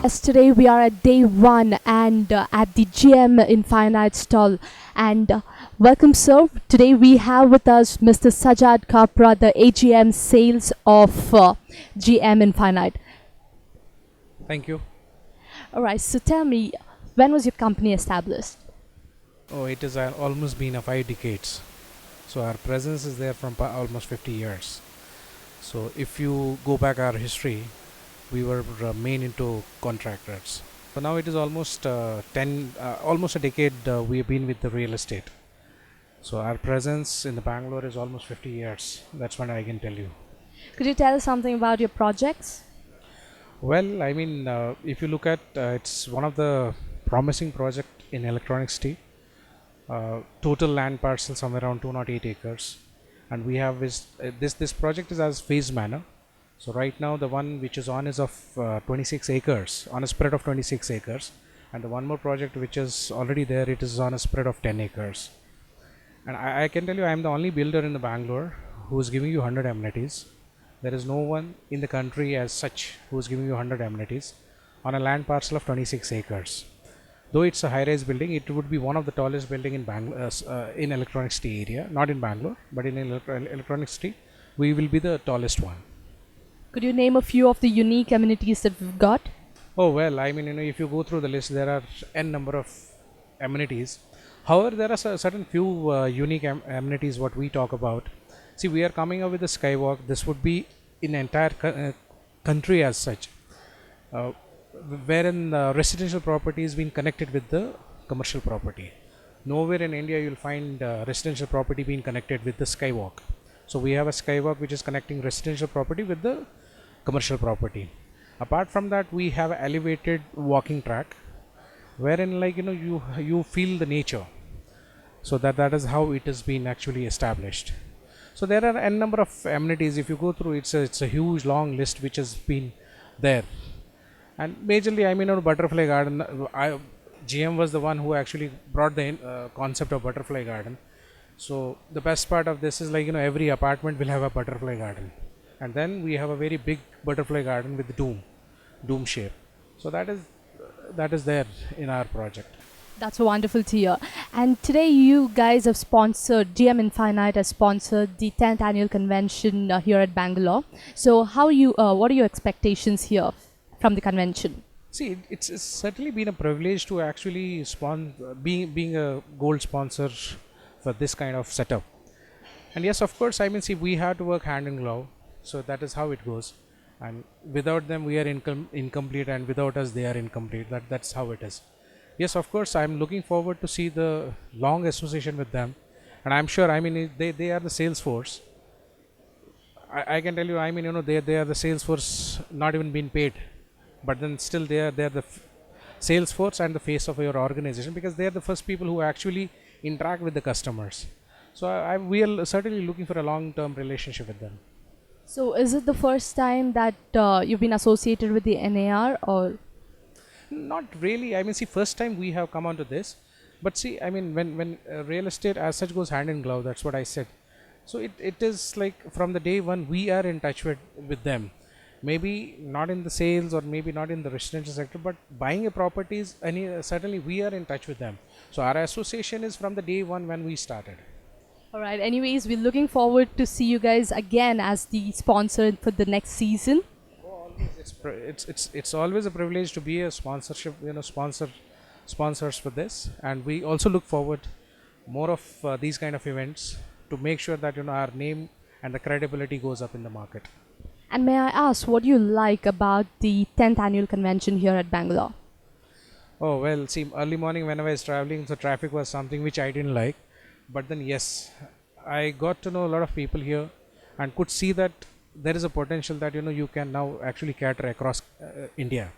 As today we are at day one and at the GM Infinite stall. And welcome, sir. Today we have with us Mr. Sajjad Kapra, the AGM sales of GM Infinite. Thank you. All right. So tell me, when was your company established? Oh, it is almost been a 5 decades. So our presence is there from almost 50 years. So if you go back our history, we were main into contractors. So now it is almost almost a decade we have been with the real estate. So our presence in the Bangalore is almost 50 years. That's what I can tell you. Could you tell us something about your projects? Well, I mean, if you look at it's one of the promising project in Electronic City. Total land parcel somewhere around 208 acres, and we have this project is as phase manner. So right now the one which is on is of 26 acres on a spread of 26 acres, and the one more project which is already there, it is on a spread of 10 acres. And I can tell you, I am the only builder in the Bangalore who is giving you 100 amenities. There is no one in the country as such who is giving you 100 amenities on a land parcel of 26 acres. Though it's a high-rise building, it would be one of the tallest building in in Electronic City area, not in Bangalore, but in Electronic City, we will be the tallest one. Could you name a few of the unique amenities that we've got? Oh well, I mean, if you go through the list, there are n number of amenities. However, there are certain few unique amenities what we talk about. See, we are coming up with the skywalk. This would be in entire country as such. Wherein residential property is being connected with the commercial property. Nowhere in India you'll find residential property being connected with the skywalk. So we have a skywalk which is connecting residential property with the commercial property. Apart from that, we have an elevated walking track wherein, like, you feel the nature. So that is how it has been actually established. So there are n number of amenities. If you go through, it's a huge long list which has been there. And majorly, I mean, butterfly garden. GM was the one who actually brought the concept of butterfly garden. So the best part of this is, like, every apartment will have a butterfly garden, and then we have a very big butterfly garden with dome shape. So that is there in our project. That's wonderful to hear. And today you guys have sponsored, GM Infinite has sponsored the 10th annual convention here at Bangalore. So what are your expectations here from the convention? See, it's certainly been a privilege to actually being a gold sponsor for this kind of setup. And yes, of course, I mean, see, we have to work hand in glove. So that is how it goes. And without them, we are incomplete, and without us, they are incomplete. That's how it is. Yes, of course, I'm looking forward to see the long association with them. And I'm sure, I mean, they are the sales force. I can tell you, I mean, they are the sales force, not even being paid, but then still they are the sales force and the face of your organization, because they are the first people who actually interact with the customers. So we are certainly looking for a long-term relationship with them. So is it the first time that you've been associated with the NAR, or? Not really. I mean, see, first time we have come onto this, but see, I mean, when real estate as such goes hand in glove, that's what I said. So it is like from the day one we are in touch with them. Maybe not in the sales, or maybe not in the residential sector, but buying a properties, certainly we are in touch with them. So our association is from the day one when we started. All right. Anyways, we're looking forward to see you guys again as the sponsor for the next season. It's always a privilege to be a sponsorship, sponsors for this, and we also look forward more of these kind of events to make sure that our name and the credibility goes up in the market. And may I ask, what do you like about the 10th annual convention here at Bangalore? Oh well, see, early morning when I was traveling, the traffic was something which I didn't like, but then yes, I got to know a lot of people here and could see that there is a potential that you can now actually cater across India.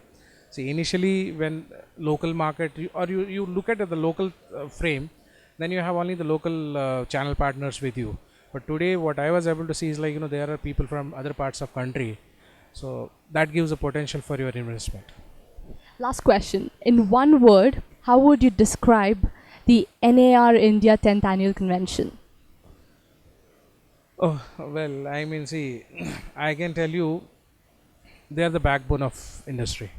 See, initially when local market, you look at the local frame, then you have only the local channel partners with you. But today what I was able to see is, like, there are people from other parts of country, so that gives a potential for your investment. Last question. In one word, how would you describe the NAR India 10th annual convention? Oh well, I mean, see, I can tell you, they are the backbone of industry.